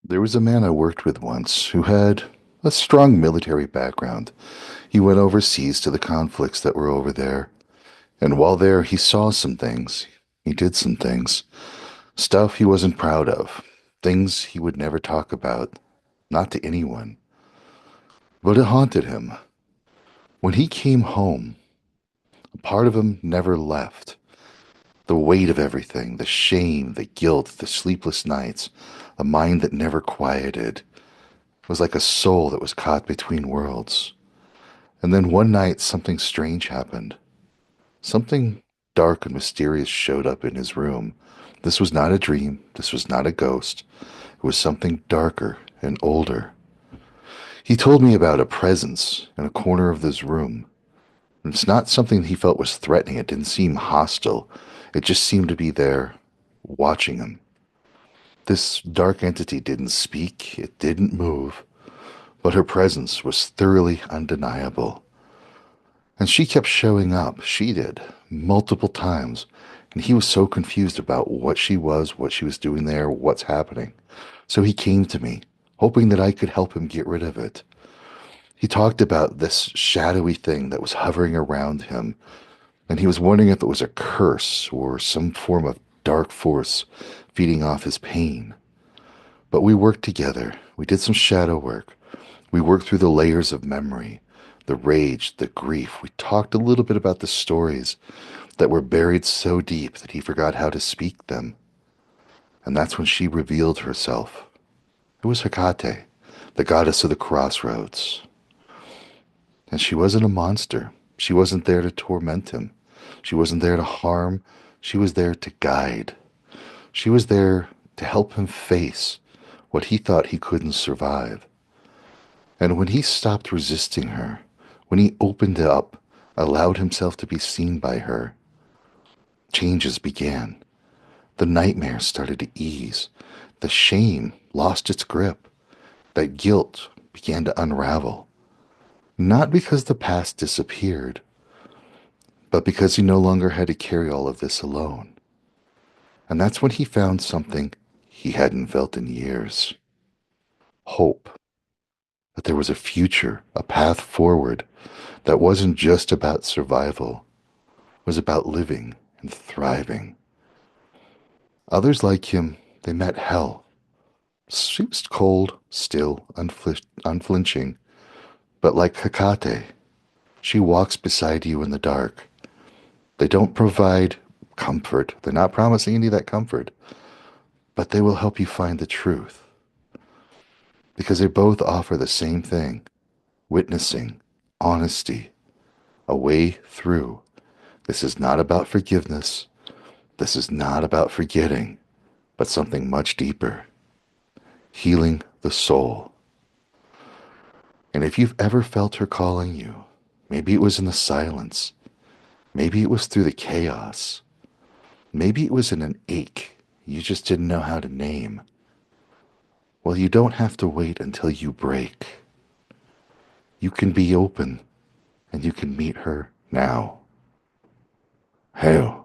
There was a man I worked with once who had a strong military background. He went overseas to the conflicts that were over there, and while there, he saw some things. He did some things. Stuff he wasn't proud of. Things he would never talk about, not to anyone. But it haunted him. When he came home, a part of him never left. The weight of everything, the shame, the guilt, the sleepless nights, a mind that never quieted, was like a soul that was caught between worlds. And then one night, something strange happened. Something dark and mysterious showed up in his room. This was not a dream. This was not a ghost. It was something darker and older. He told me about a presence in a corner of this room. And it's not something he felt was threatening. It didn't seem hostile. It just seemed to be there, watching him. This dark entity didn't speak. It didn't move. But her presence was thoroughly undeniable. And she kept showing up. She did, multiple times. And he was so confused about what she was doing there, what's happening. So he came to me, hoping that I could help him get rid of it. He talked about this shadowy thing that was hovering around him, and he was wondering if it was a curse or some form of dark force feeding off his pain. But we worked together. We did some shadow work. We worked through the layers of memory, the rage, the grief. We talked a little bit about the stories that were buried so deep that he forgot how to speak them. And that's when she revealed herself. It was Hekate, the goddess of the crossroads. And she wasn't a monster. She wasn't there to torment him. She wasn't there to harm. She was there to guide. She was there to help him face what he thought he couldn't survive. And when he stopped resisting her, when he opened up, allowed himself to be seen by her, changes began. The nightmares started to ease. The shame lost its grip. That guilt began to unravel. Not because the past disappeared, but because he no longer had to carry all of this alone. And that's when he found something he hadn't felt in years. Hope. That there was a future, a path forward that wasn't just about survival, it was about living and thriving. Others like him, they met hell. She was cold, still, unflinching, but like Hekate, she walks beside you in the dark. They don't provide comfort. They're not promising any of that comfort, but they will help you find the truth because they both offer the same thing: witnessing, honesty, a way through. This is not about forgiveness. This is not about forgetting, but something much deeper: healing the soul. And if you've ever felt her calling you, maybe it was in the silence, maybe it was through the chaos, maybe it was in an ache you just didn't know how to name. Well, you don't have to wait until you break. You can be open and you can meet her now. Hail.